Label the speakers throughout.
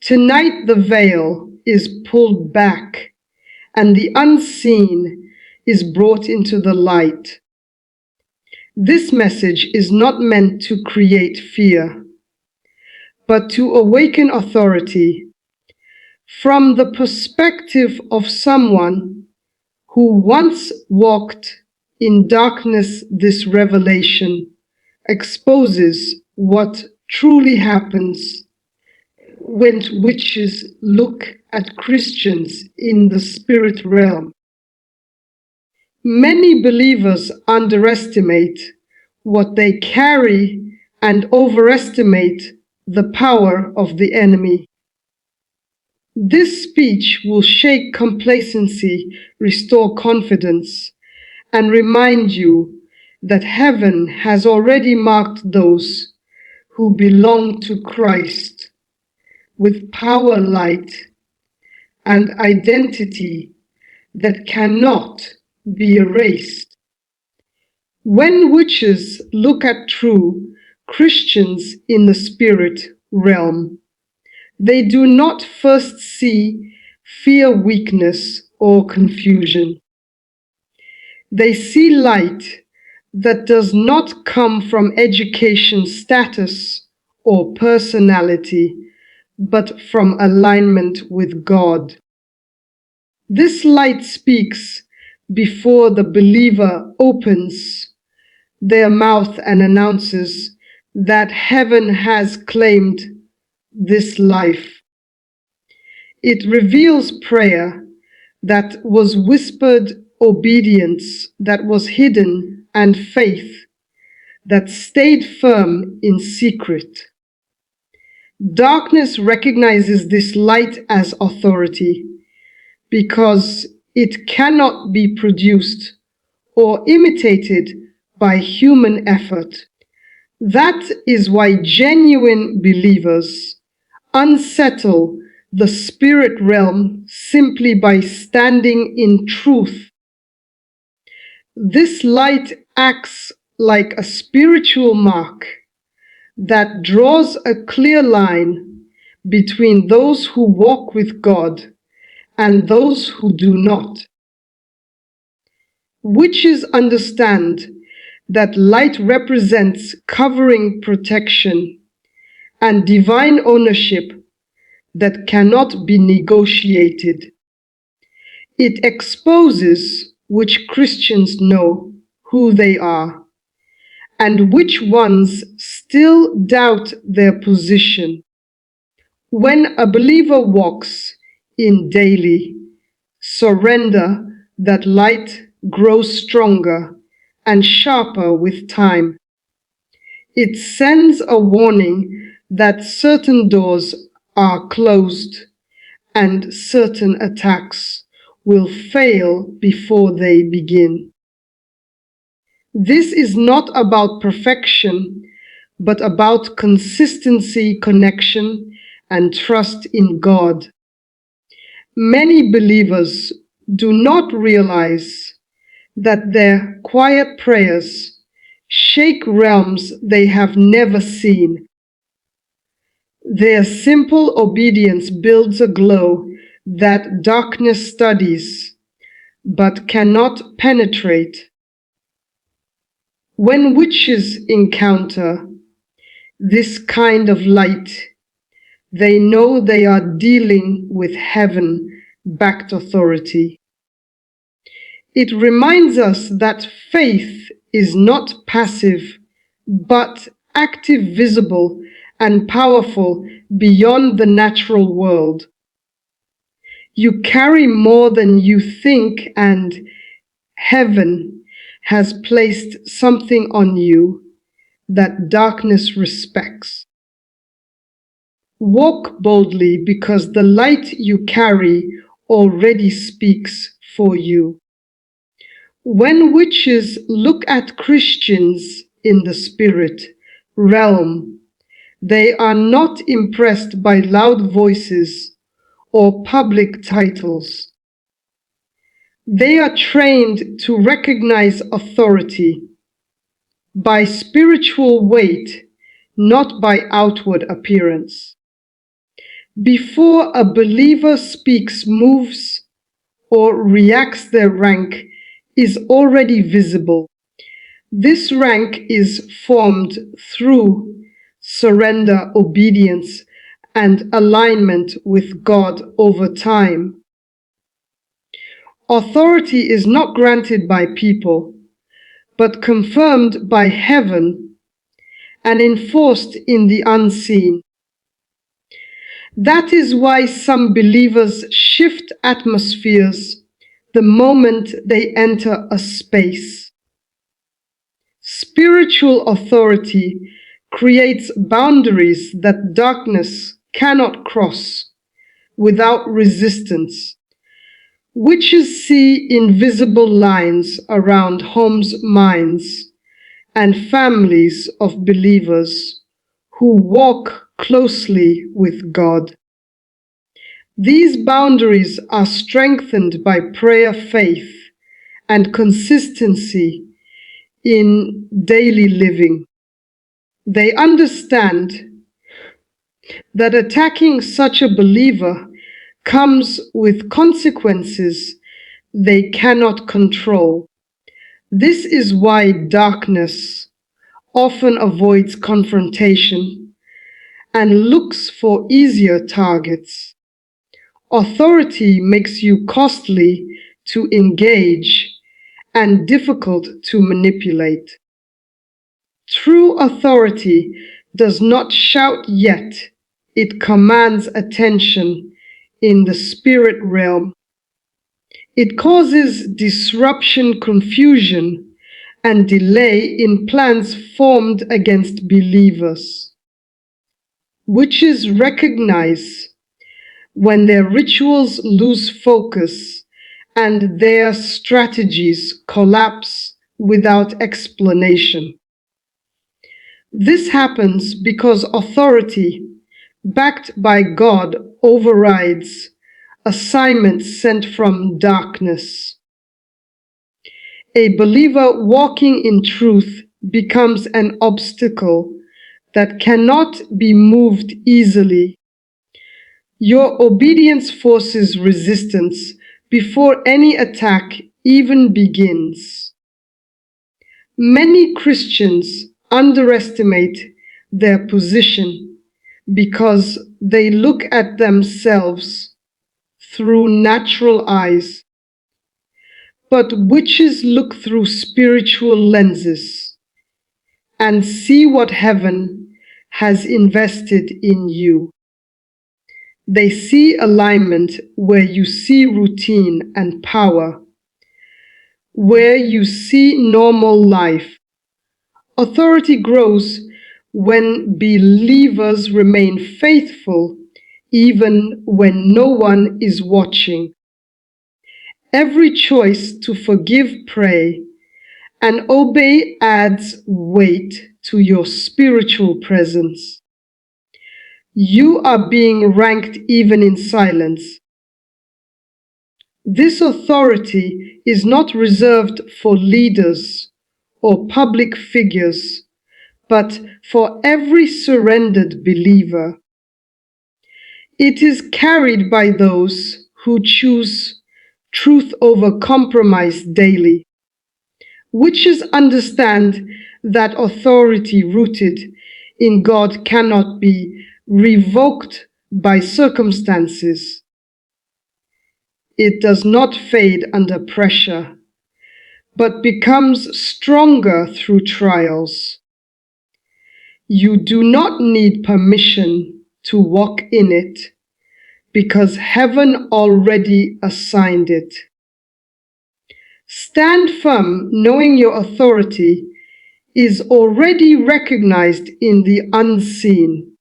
Speaker 1: Tonight the veil is pulled back and the unseen is brought into the light. This message is not meant to create fear, but to awaken authority from the perspective of someone who once walked in darkness. This revelation exposes what truly happens when witches look at Christians in the spirit realm. Many believers underestimate what they carry and overestimate the power of the enemy. This speech will shake complacency, restore confidence, and remind you that heaven has already marked those who belong to Christ with power, light, and identity that cannot be erased. When witches look at true Christians in the spirit realm, they do not first see fear, weakness, or confusion. They see light that does not come from education, status, or personality, but from alignment with God. This light speaks before the believer opens their mouth and announces that heaven has claimed this life. It reveals prayer that was whispered, obedience that was hidden, and faith that stayed firm in secret. Darkness recognizes this light as authority because it cannot be produced or imitated by human effort. That is why genuine believers unsettle the spirit realm simply by standing in truth. This light acts like a spiritual mark that draws a clear line between those who walk with God and those who do not. Witches understand that light represents covering, protection, and divine ownership that cannot be negotiated. It exposes which Christians know who they are and which ones still doubt their position. When a believer walks in daily surrender, that light grows stronger and sharper with time. It sends a warning that certain doors are closed and certain attacks will fail before they begin. This is not about perfection, but about consistency, connection, and trust in God. Many believers do not realize that their quiet prayers shake realms they have never seen. Their simple obedience builds a glow that darkness studies but cannot penetrate. When witches encounter this kind of light, they know they are dealing with heaven-backed authority. It reminds us that faith is not passive, but active, visible, and powerful beyond the natural world. You carry more than you think, and heaven has placed something on you that darkness respects. Walk boldly because the light you carry already speaks for you. When witches look at Christians in the spirit realm, they are not impressed by loud voices or public titles. They are trained to recognize authority by spiritual weight, not by outward appearance. Before a believer speaks, moves, or reacts, their rank is already visible. This rank is formed through surrender, obedience, and alignment with God over time. Authority is not granted by people, but confirmed by heaven and enforced in the unseen. That is why some believers shift atmospheres the moment they enter a space. Spiritual authority creates boundaries that darkness cannot cross without resistance. Witches see invisible lines around homes, minds, and families of believers who walk closely with God. These boundaries are strengthened by prayer, faith, and consistency in daily living. They understand that attacking such a believer comes with consequences they cannot control. This is why darkness often avoids confrontation and looks for easier targets. Authority makes you costly to engage and difficult to manipulate. True authority does not shout yet, it commands attention in the spirit realm. It causes disruption, confusion, and delay in plans formed against believers. Witches recognize when their rituals lose focus and their strategies collapse without explanation. This happens because authority, backed by God, overrides assignments sent from darkness. A believer walking in truth becomes an obstacle that cannot be moved easily. Your obedience forces resistance before any attack even begins. Many Christians underestimate their position because they look at themselves through natural eyes. But witches look through spiritual lenses and see what heaven has invested in you. They see alignment where you see routine and power, where you see normal life. Authority grows when believers remain faithful even when no one is watching. Every choice to forgive, pray, and obey adds weight to your spiritual presence. You are being ranked even in silence. This authority is not reserved for leaders or public figures, but for every surrendered believer. It is carried by those who choose truth over compromise daily. Witches understand that authority rooted in God cannot be revoked by circumstances. It does not fade under pressure, but becomes stronger through trials. You do not need permission to walk in it, because heaven already assigned it. Stand firm, knowing your authority is already recognized in the unseen.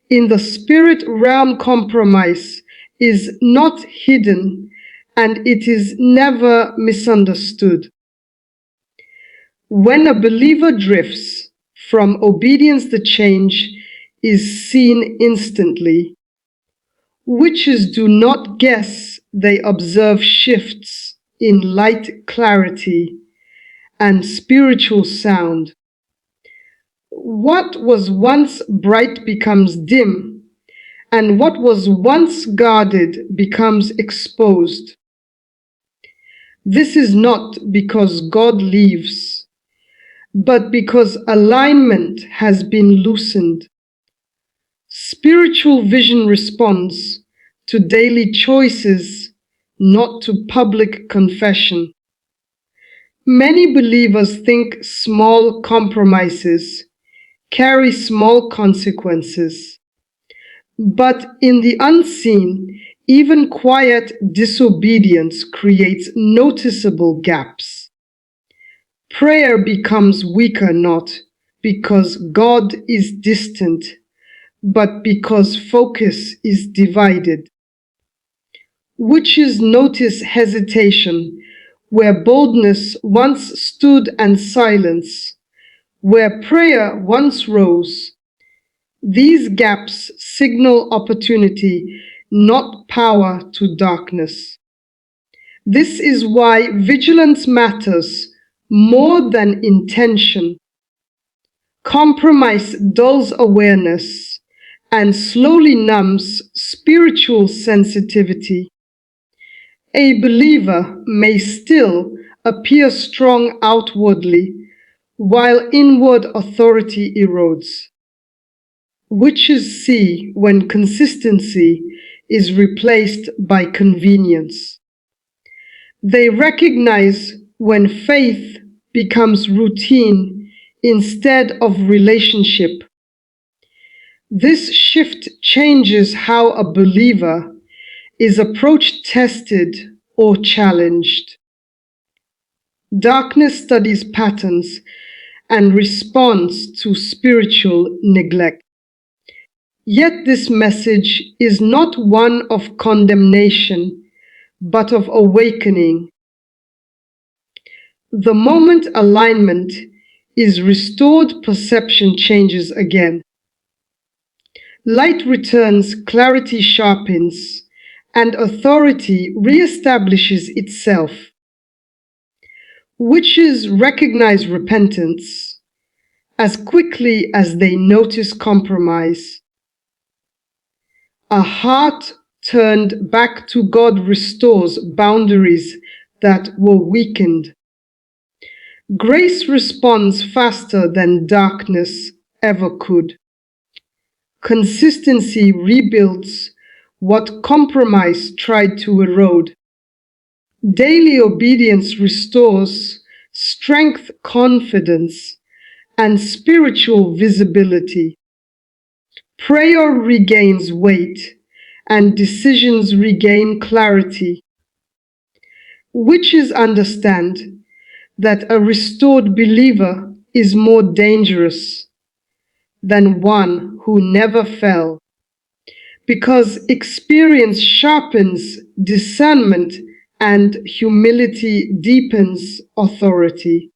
Speaker 1: In the spirit realm, compromise is not hidden and it is never misunderstood. When a believer drifts from obedience, the change is seen instantly. Witches do not guess, they observe shifts in light, clarity, and spiritual sound. What was once bright becomes dim, and what was once guarded becomes exposed. This is not because God leaves, but because alignment has been loosened. Spiritual vision responds to daily choices, not to public confession. Many believers think small compromises carry small consequences. But in the unseen, even quiet disobedience creates noticeable gaps. Prayer becomes weaker not because God is distant, but because focus is divided. Witches notice hesitation, where boldness once stood, and silence, where prayer once rose. These gaps signal opportunity, not power to darkness. This is why vigilance matters more than intention. Compromise dulls awareness and slowly numbs spiritual sensitivity. A believer may still appear strong outwardly, while inward authority erodes. Witches see when consistency is replaced by convenience. They recognize when faith becomes routine instead of relationship. This shift changes how a believer is approached, tested, or challenged. Darkness studies patterns and responds to spiritual neglect. Yet this message is not one of condemnation, but of awakening. The moment alignment is restored, perception changes again. Light returns, clarity sharpens, and authority reestablishes itself. Witches recognize repentance as quickly as they notice compromise. A heart turned back to God restores boundaries that were weakened. Grace responds faster than darkness ever could. Consistency rebuilds what compromise tried to erode. Daily obedience restores strength, confidence, and spiritual visibility. Prayer regains weight, and decisions regain clarity. Witches understand that a restored believer is more dangerous than one who never fell, because experience sharpens discernment and humility deepens authority.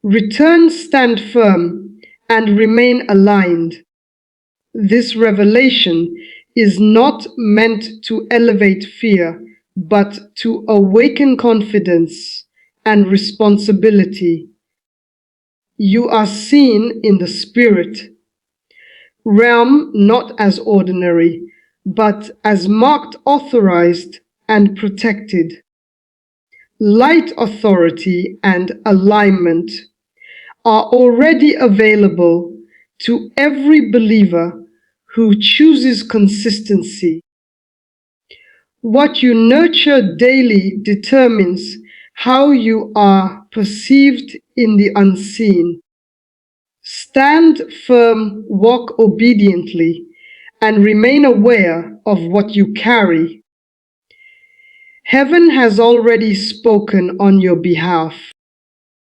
Speaker 1: Return, stand firm, and remain aligned. This revelation is not meant to elevate fear, but to awaken confidence and responsibility. You are seen in the spirit realm, not as ordinary, but as marked, authorized, and protected. Light, authority, and alignment are already available to every believer who chooses consistency. What you nurture daily determines how you are perceived in the unseen. Stand firm, walk obediently, and remain aware of what you carry. Heaven has already spoken on your behalf.